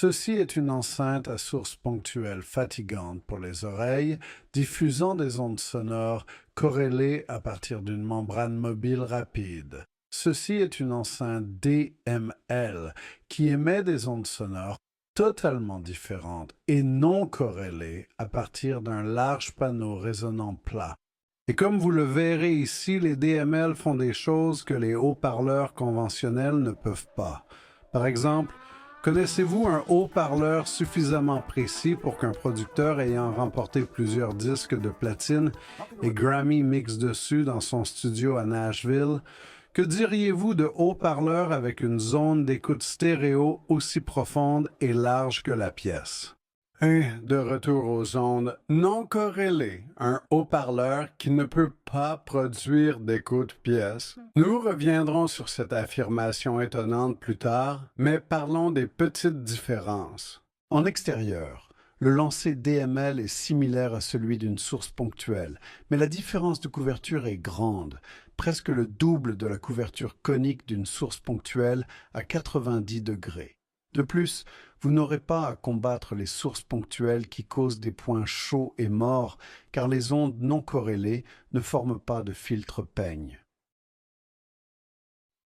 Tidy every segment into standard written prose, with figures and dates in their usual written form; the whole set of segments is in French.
Ceci est une enceinte à source ponctuelle fatigante pour les oreilles, diffusant des ondes sonores corrélées à partir d'une membrane mobile rapide. Ceci est une enceinte DML qui émet des ondes sonores totalement différentes et non corrélées à partir d'un large panneau résonnant plat. Et comme vous le verrez ici, les DML font des choses que les haut-parleurs conventionnels ne peuvent pas. Par exemple, connaissez-vous un haut-parleur suffisamment précis pour qu'un producteur ayant remporté plusieurs disques de platine et Grammy mixe dessus dans son studio à Nashville? Que diriez-vous de haut-parleurs avec une zone d'écoute stéréo aussi profonde et large que la pièce? Et de retour aux ondes non corrélées, un haut-parleur qui ne peut pas produire d'écoute pièce. Nous reviendrons sur cette affirmation étonnante plus tard, mais parlons des petites différences. En extérieur, le lancer DML est similaire à celui d'une source ponctuelle, mais la différence de couverture est grande, presque le double de la couverture conique d'une source ponctuelle à 90 degrés. De plus, vous n'aurez pas à combattre les sources ponctuelles qui causent des points chauds et morts, car les ondes non corrélées ne forment pas de filtre peigne.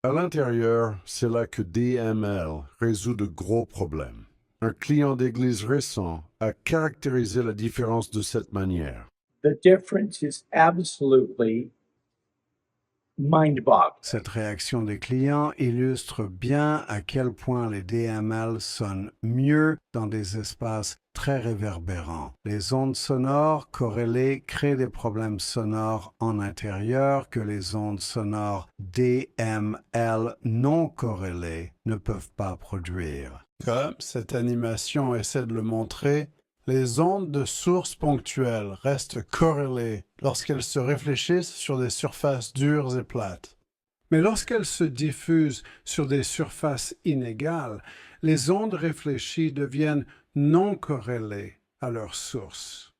À l'intérieur, c'est là que DML résout de gros problèmes. Un client d'église récent a caractérisé la différence de cette manière. The difference is absolutely mind-boggling. Cette réaction des clients illustre bien à quel point les DML sonnent mieux dans des espaces très réverbérants. Les ondes sonores corrélées créent des problèmes sonores en intérieur que les ondes sonores DML non corrélées ne peuvent pas produire. Comme cette animation essaie de le montrer, les ondes de source ponctuelle restent corrélées lorsqu'elles se réfléchissent sur des surfaces dures et plates. Mais lorsqu'elles se diffusent sur des surfaces inégales, les ondes réfléchies deviennent non corrélées à leur source.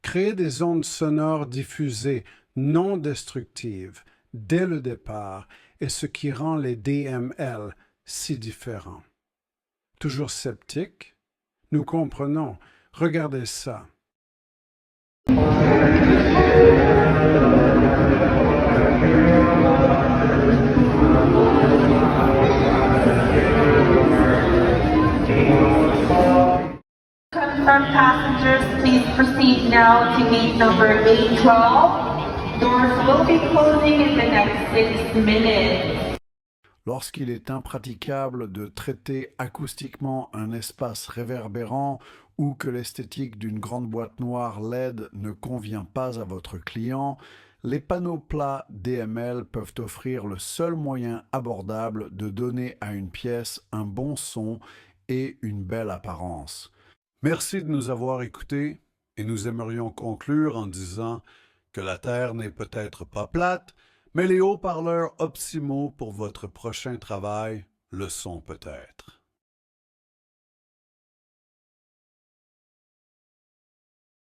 Créer des ondes sonores diffusées non destructives dès le départ est ce qui rend les DML si différents. Toujours sceptiques? Nous comprenons. Regardez ça. Confirmed passengers, please proceed now to gate number 812. Doors will be closing in the next 6 minutes. Lorsqu'il est impraticable de traiter acoustiquement un espace réverbérant ou que l'esthétique d'une grande boîte noire LED ne convient pas à votre client, les panneaux plats DML peuvent offrir le seul moyen abordable de donner à une pièce un bon son et une belle apparence. Merci de nous avoir écoutés et nous aimerions conclure en disant que la Terre n'est peut-être pas plate, mais les haut-parleurs optimaux pour votre prochain travail le sont peut-être.